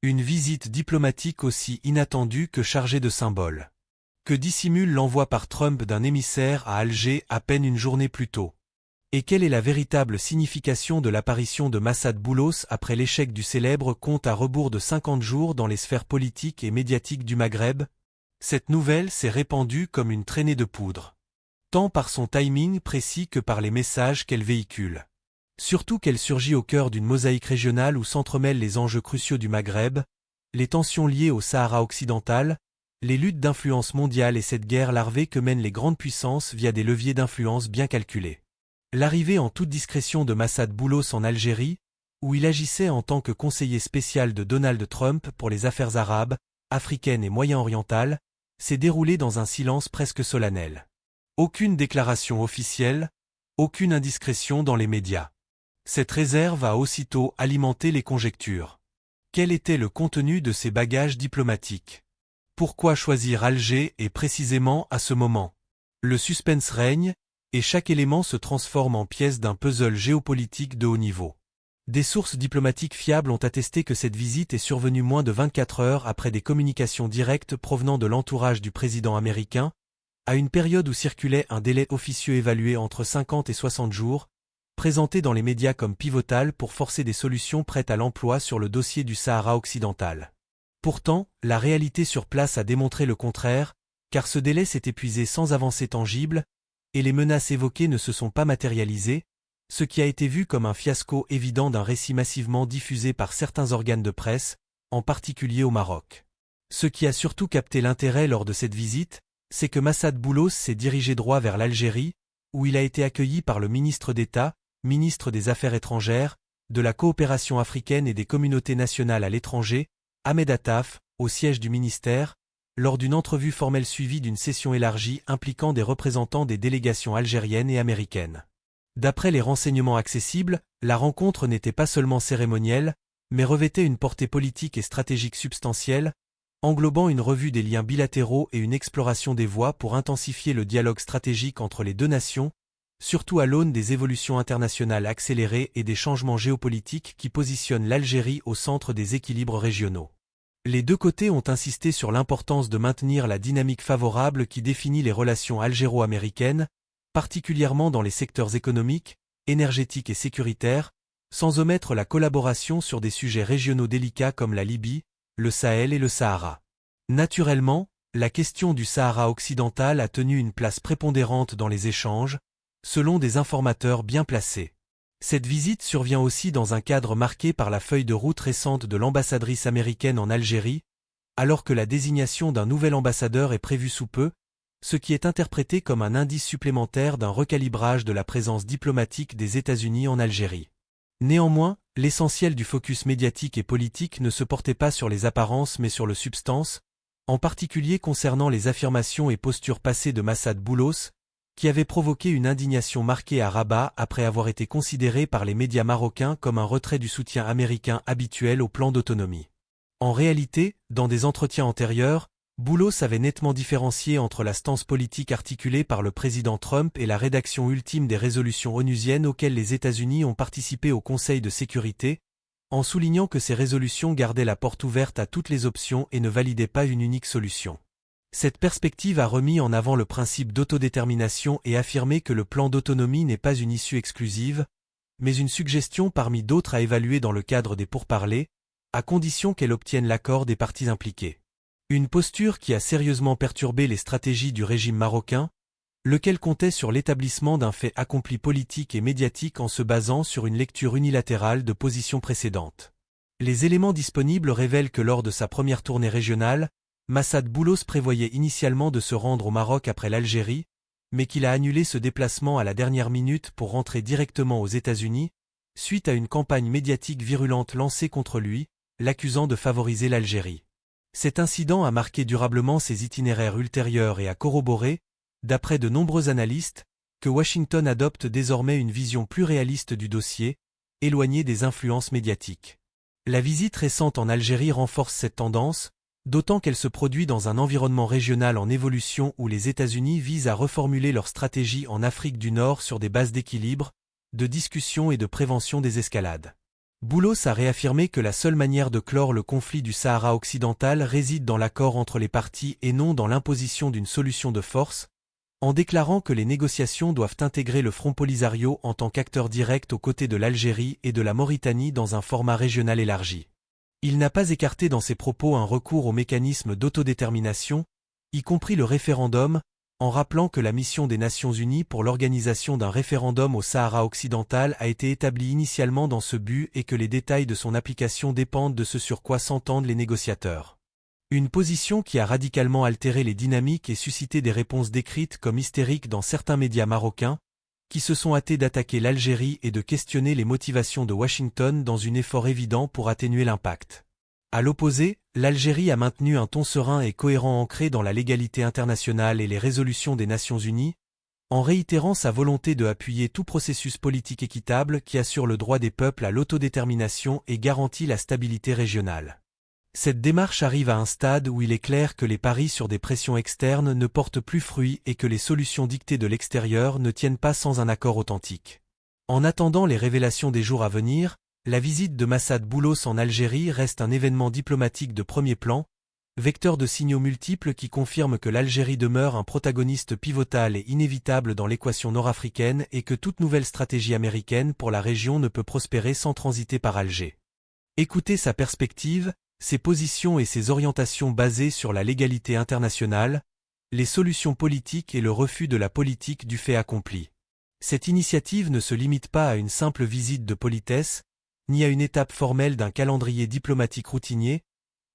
Une visite diplomatique aussi inattendue que chargée de symboles. Que dissimule l'envoi par Trump d'un émissaire à Alger à peine une journée plus tôt? Et quelle est la véritable signification de l'apparition de Massad Boulos après l'échec du célèbre compte à rebours de 50 jours dans les sphères politiques et médiatiques du Maghreb? Cette nouvelle s'est répandue comme une traînée de poudre. Tant par son timing précis que par les messages qu'elle véhicule. Surtout qu'elle surgit au cœur d'une mosaïque régionale où s'entremêlent les enjeux cruciaux du Maghreb, les tensions liées au Sahara occidental, les luttes d'influence mondiale et cette guerre larvée que mènent les grandes puissances via des leviers d'influence bien calculés. L'arrivée en toute discrétion de Massad Boulos en Algérie, où il agissait en tant que conseiller spécial de Donald Trump pour les affaires arabes, africaines et moyen-orientales, s'est déroulée dans un silence presque solennel. Aucune déclaration officielle, aucune indiscrétion dans les médias. Cette réserve a aussitôt alimenté les conjectures. Quel était le contenu de ces bagages diplomatiques? Pourquoi choisir Alger et précisément à ce moment? Le suspense règne, et chaque élément se transforme en pièce d'un puzzle géopolitique de haut niveau. Des sources diplomatiques fiables ont attesté que cette visite est survenue moins de 24 heures après des communications directes provenant de l'entourage du président américain, à une période où circulait un délai officieux évalué entre 50 et 60 jours, présenté dans les médias comme pivotal pour forcer des solutions prêtes à l'emploi sur le dossier du Sahara occidental. Pourtant, la réalité sur place a démontré le contraire, car ce délai s'est épuisé sans avancée tangible, et les menaces évoquées ne se sont pas matérialisées, ce qui a été vu comme un fiasco évident d'un récit massivement diffusé par certains organes de presse, en particulier au Maroc. Ce qui a surtout capté l'intérêt lors de cette visite, c'est que Massad Boulos s'est dirigé droit vers l'Algérie, où il a été accueilli par le ministre d'État, ministre des Affaires étrangères, de la coopération africaine et des communautés nationales à l'étranger, Ahmed Attaf, au siège du ministère, lors d'une entrevue formelle suivie d'une session élargie impliquant des représentants des délégations algériennes et américaines. D'après les renseignements accessibles, la rencontre n'était pas seulement cérémonielle, mais revêtait une portée politique et stratégique substantielle, englobant une revue des liens bilatéraux et une exploration des voies pour intensifier le dialogue stratégique entre les deux nations, surtout à l'aune des évolutions internationales accélérées et des changements géopolitiques qui positionnent l'Algérie au centre des équilibres régionaux. Les deux côtés ont insisté sur l'importance de maintenir la dynamique favorable qui définit les relations algéro-américaines, particulièrement dans les secteurs économiques, énergétiques et sécuritaires, sans omettre la collaboration sur des sujets régionaux délicats comme la Libye, le Sahel et le Sahara. Naturellement, la question du Sahara occidental a tenu une place prépondérante dans les échanges, selon des informateurs bien placés. Cette visite survient aussi dans un cadre marqué par la feuille de route récente de l'ambassadrice américaine en Algérie, alors que la désignation d'un nouvel ambassadeur est prévue sous peu, ce qui est interprété comme un indice supplémentaire d'un recalibrage de la présence diplomatique des États-Unis en Algérie. Néanmoins, l'essentiel du focus médiatique et politique ne se portait pas sur les apparences mais sur le substance, en particulier concernant les affirmations et postures passées de Massad Boulos, qui avait provoqué une indignation marquée à Rabat après avoir été considéré par les médias marocains comme un retrait du soutien américain habituel au plan d'autonomie. En réalité, dans des entretiens antérieurs, Boulos avait nettement différencié entre la stance politique articulée par le président Trump et la rédaction ultime des résolutions onusiennes auxquelles les États-Unis ont participé au Conseil de sécurité, en soulignant que ces résolutions gardaient la porte ouverte à toutes les options et ne validaient pas une unique solution. Cette perspective a remis en avant le principe d'autodétermination et affirmé que le plan d'autonomie n'est pas une issue exclusive, mais une suggestion parmi d'autres à évaluer dans le cadre des pourparlers, à condition qu'elle obtienne l'accord des parties impliquées. Une posture qui a sérieusement perturbé les stratégies du régime marocain, lequel comptait sur l'établissement d'un fait accompli politique et médiatique en se basant sur une lecture unilatérale de positions précédentes. Les éléments disponibles révèlent que lors de sa première tournée régionale, Massad Boulos prévoyait initialement de se rendre au Maroc après l'Algérie, mais qu'il a annulé ce déplacement à la dernière minute pour rentrer directement aux États-Unis, suite à une campagne médiatique virulente lancée contre lui, l'accusant de favoriser l'Algérie. Cet incident a marqué durablement ses itinéraires ultérieurs et a corroboré, d'après de nombreux analystes, que Washington adopte désormais une vision plus réaliste du dossier, éloignée des influences médiatiques. La visite récente en Algérie renforce cette tendance, d'autant qu'elle se produit dans un environnement régional en évolution où les États-Unis visent à reformuler leur stratégie en Afrique du Nord sur des bases d'équilibre, de discussion et de prévention des escalades. Boulos a réaffirmé que la seule manière de clore le conflit du Sahara occidental réside dans l'accord entre les parties et non dans l'imposition d'une solution de force, en déclarant que les négociations doivent intégrer le Front Polisario en tant qu'acteur direct aux côtés de l'Algérie et de la Mauritanie dans un format régional élargi. Il n'a pas écarté dans ses propos un recours aux mécanismes d'autodétermination, y compris le référendum, en rappelant que la mission des Nations Unies pour l'organisation d'un référendum au Sahara occidental a été établie initialement dans ce but et que les détails de son application dépendent de ce sur quoi s'entendent les négociateurs. Une position qui a radicalement altéré les dynamiques et suscité des réponses décrites comme hystériques dans certains médias marocains, qui se sont hâtés d'attaquer l'Algérie et de questionner les motivations de Washington dans un effort évident pour atténuer l'impact. À l'opposé, l'Algérie a maintenu un ton serein et cohérent ancré dans la légalité internationale et les résolutions des Nations Unies, en réitérant sa volonté de appuyer tout processus politique équitable qui assure le droit des peuples à l'autodétermination et garantit la stabilité régionale. Cette démarche arrive à un stade où il est clair que les paris sur des pressions externes ne portent plus fruit et que les solutions dictées de l'extérieur ne tiennent pas sans un accord authentique. En attendant les révélations des jours à venir, la visite de Massad Boulos en Algérie reste un événement diplomatique de premier plan, vecteur de signaux multiples qui confirment que l'Algérie demeure un protagoniste pivotal et inévitable dans l'équation nord-africaine et que toute nouvelle stratégie américaine pour la région ne peut prospérer sans transiter par Alger. Écoutez sa perspective, ses positions et ses orientations basées sur la légalité internationale, les solutions politiques et le refus de la politique du fait accompli. Cette initiative ne se limite pas à une simple visite de politesse, ni à une étape formelle d'un calendrier diplomatique routinier,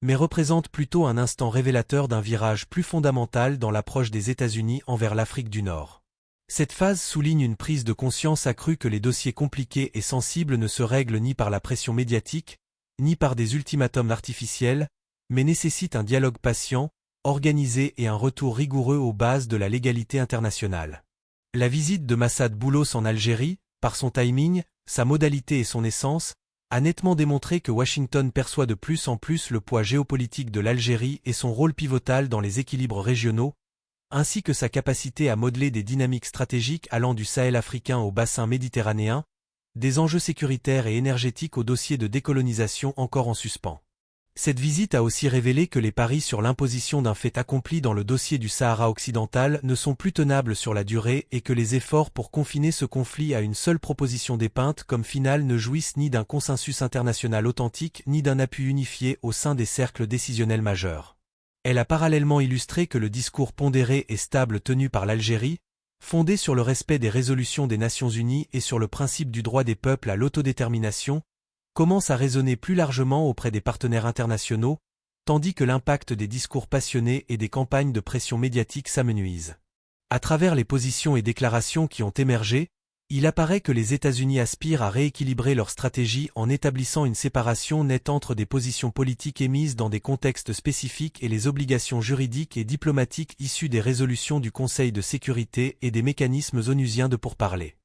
mais représente plutôt un instant révélateur d'un virage plus fondamental dans l'approche des États-Unis envers l'Afrique du Nord. Cette phase souligne une prise de conscience accrue que les dossiers compliqués et sensibles ne se règlent ni par la pression médiatique, ni par des ultimatums artificiels, mais nécessitent un dialogue patient, organisé et un retour rigoureux aux bases de la légalité internationale. La visite de Massad Boulos en Algérie, par son timing, sa modalité et son essence, a nettement démontré que Washington perçoit de plus en plus le poids géopolitique de l'Algérie et son rôle pivotal dans les équilibres régionaux, ainsi que sa capacité à modeler des dynamiques stratégiques allant du Sahel africain au bassin méditerranéen, des enjeux sécuritaires et énergétiques au dossier de décolonisation encore en suspens. Cette visite a aussi révélé que les paris sur l'imposition d'un fait accompli dans le dossier du Sahara occidental ne sont plus tenables sur la durée et que les efforts pour confiner ce conflit à une seule proposition dépeinte comme finale ne jouissent ni d'un consensus international authentique ni d'un appui unifié au sein des cercles décisionnels majeurs. Elle a parallèlement illustré que le discours pondéré et stable tenu par l'Algérie, fondé sur le respect des résolutions des Nations Unies et sur le principe du droit des peuples à l'autodétermination, commence à résonner plus largement auprès des partenaires internationaux, tandis que l'impact des discours passionnés et des campagnes de pression médiatique s'amenuise. À travers les positions et déclarations qui ont émergé, il apparaît que les États-Unis aspirent à rééquilibrer leur stratégie en établissant une séparation nette entre des positions politiques émises dans des contextes spécifiques et les obligations juridiques et diplomatiques issues des résolutions du Conseil de sécurité et des mécanismes onusiens de pourparlers.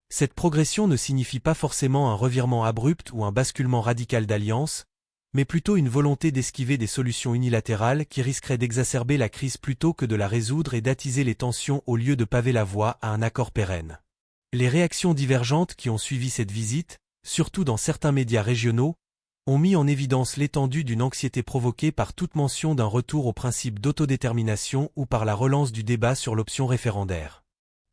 Cette progression ne signifie pas forcément un revirement abrupt ou un basculement radical d'alliance, mais plutôt une volonté d'esquiver des solutions unilatérales qui risqueraient d'exacerber la crise plutôt que de la résoudre et d'attiser les tensions au lieu de paver la voie à un accord pérenne. Les réactions divergentes qui ont suivi cette visite, surtout dans certains médias régionaux, ont mis en évidence l'étendue d'une anxiété provoquée par toute mention d'un retour au principe d'autodétermination ou par la relance du débat sur l'option référendaire.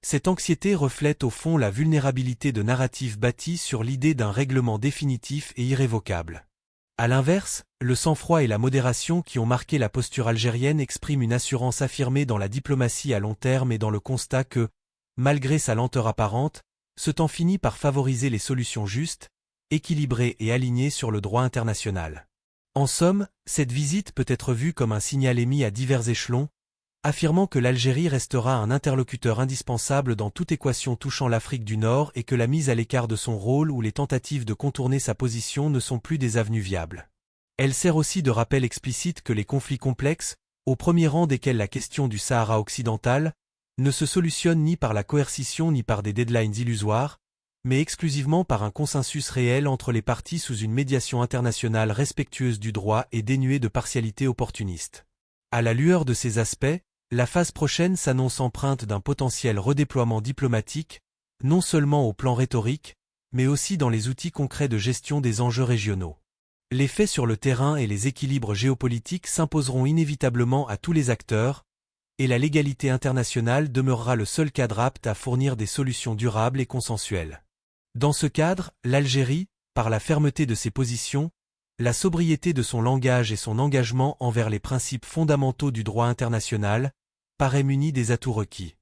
Cette anxiété reflète au fond la vulnérabilité de narratifs bâtis sur l'idée d'un règlement définitif et irrévocable. À l'inverse, le sang-froid et la modération qui ont marqué la posture algérienne expriment une assurance affirmée dans la diplomatie à long terme et dans le constat que, malgré sa lenteur apparente, ce temps finit par favoriser les solutions justes, équilibrées et alignées sur le droit international. En somme, cette visite peut être vue comme un signal émis à divers échelons, affirmant que l'Algérie restera un interlocuteur indispensable dans toute équation touchant l'Afrique du Nord et que la mise à l'écart de son rôle ou les tentatives de contourner sa position ne sont plus des avenues viables. Elle sert aussi de rappel explicite que les conflits complexes, au premier rang desquels la question du Sahara occidental, ne se solutionnent ni par la coercition ni par des deadlines illusoires, mais exclusivement par un consensus réel entre les parties sous une médiation internationale respectueuse du droit et dénuée de partialité opportuniste. À la lueur de ces aspects, la phase prochaine s'annonce empreinte d'un potentiel redéploiement diplomatique, non seulement au plan rhétorique, mais aussi dans les outils concrets de gestion des enjeux régionaux. Les faits sur le terrain et les équilibres géopolitiques s'imposeront inévitablement à tous les acteurs, et la légalité internationale demeurera le seul cadre apte à fournir des solutions durables et consensuelles. Dans ce cadre, l'Algérie, par la fermeté de ses positions, la sobriété de son langage et son engagement envers les principes fondamentaux du droit international, paraît munie des atouts requis.